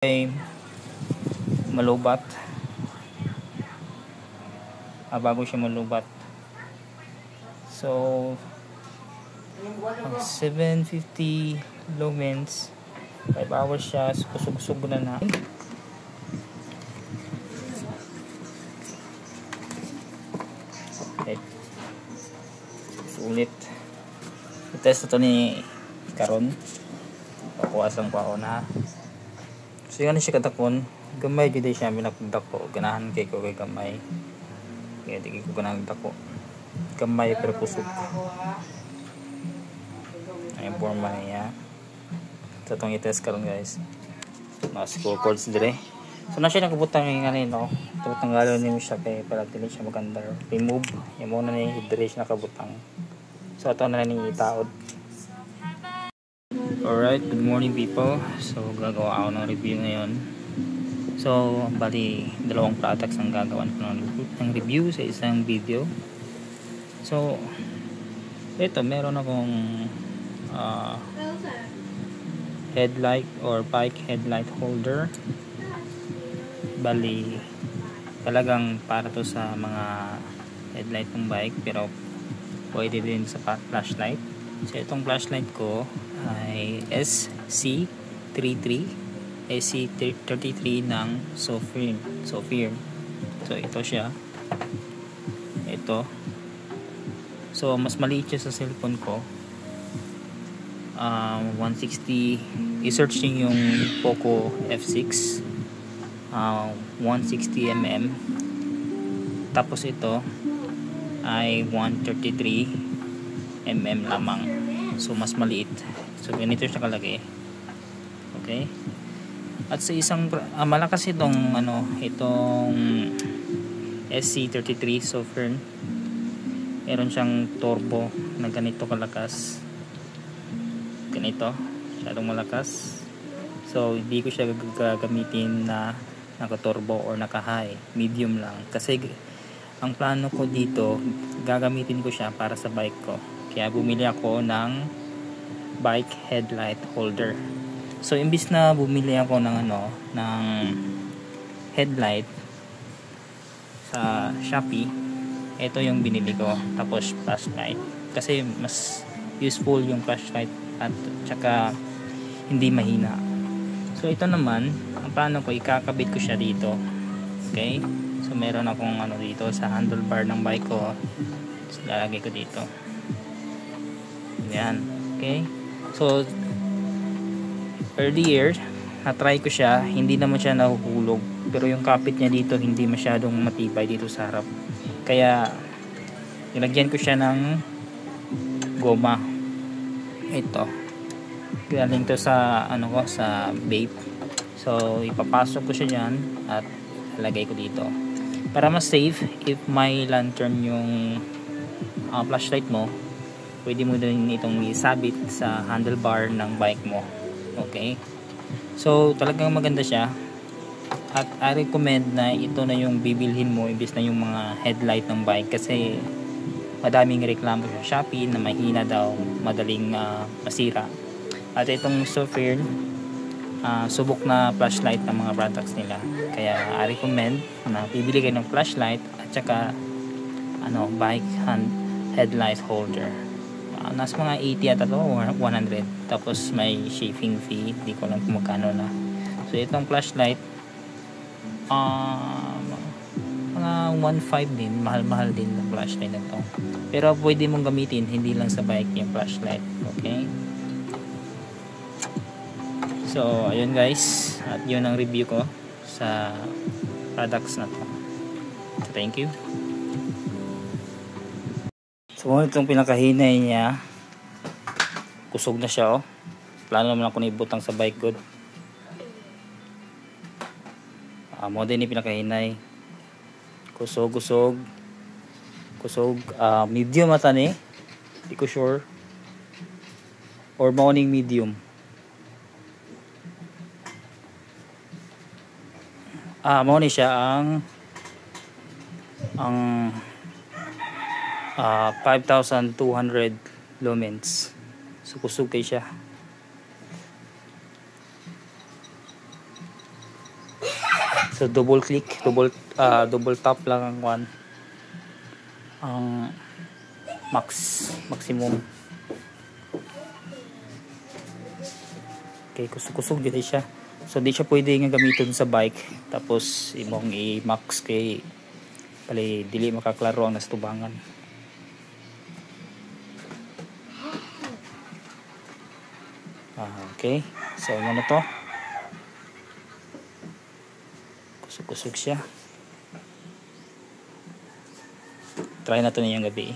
ay malubat. Bago siya malubat. So 750 lumens, 5 hours siya. Kusog-kusog na na. Okay. Sulit. I-test ito ni karon. Pakuwasan ko ako na. So yan siya katakon. Gamay gid siya minakdako. Ganahan kay ko kay gamay. Kaya di ko ganahan dako. Gamay pero kusog. Ay forma niya. So itong i-test karon guys. Scroll chords dire. So na siya nakabutang ng kanino. Tanggalon niyo siya kay para dili siya maganda. Remove. Yung muna ni dire siya nakabutang. So ito na ni itaod. Alright, good morning people. So gagawa ako ng review ngayon. So bali dalawang products ang gagawan ko ng review sa isang video. So ito meron akong headlight or bike headlight holder. Bali talagang para to sa mga headlight ng bike, pero pwede din sa flashlight. So itong flashlight ko ay SC33 ng Sofirm. So ito siya. Ito. So mas maliit siya sa cellphone ko. 160. I-search niyo yung Poco F6. 160mm. Tapos ito ay 133mm lamang. So mas maliit. So ganito siya kalaki. Okay? At sa isang malakas itong itong SC33 Sofirm. Meron siyang turbo na ganito kalakas. Ganito, masyadong malakas. So hindi ko siya gagamitin na naka-turbo or naka-high, medium lang. Kasi ang plano ko dito, gagamitin ko siya para sa bike ko. Kaya bumili ako ng bike headlight holder. So imbis na bumili ako ng ng headlight sa Shopee, ito yung binili ko. Tapos flashlight. Kasi mas useful yung flashlight at saka hindi mahina. So ito naman, ang plano ko, ikakabit ko siya dito. Okay? So meron akong dito sa handlebar ng bike ko. So lalagay ko dito. Yan. Okay? So earlier na-try ko siya, hindi naman siya nahuhulog, pero yung kapit niya dito hindi masyadong matibay dito sa harap. Kaya nilagyan ko siya ng goma. Ito. Galing to sa sa vape. So ipapasok ko siya diyan at lagay ko dito. Para mas safe, if may lantern yung flashlight mo, pwede mo din itong isabit sa handlebar ng bike mo. Okay? So talagang maganda siya. At I recommend na ito na yung bibilhin mo imbis na yung mga headlight ng bike, kasi madaming reklamo sa Shopee na mahina daw, madaling masira. At itong Sofirm, subok na flashlight ng mga products nila. Kaya I recommend na bibili kayo ng flashlight at saka bike headlight holder. Nasa mga 80 ata to or 100. Tapos may shipping fee, hindi ko lang kung magkano na. So itong flashlight mga 1.5 din, mahal-mahal din ng flashlight na to. Pero pwede mong gamitin hindi lang sa bike yung flashlight. Okay? So ayun guys, at yun ang review ko sa products na to. So, thank you. So itong pinakahinay niya, kusog na siya. Plano naman ako na ibutang sa bike good. Mo din ni pinakahinay. Kusog. Medium ata ni. Di ko sure. Or morning medium. Mo ni siya ang 5,200 lumens. So kusog kay siya. So double click, double tap lang ang ang maximum. Okay, kusog-kusog dito siya. So di siya pwede nga gamiton sa bike tapos imong i-max kay pali dili makaklaro ang nastubangan. Okay, so ano na to, kusog-kusog siya. Try na to niyang gabi.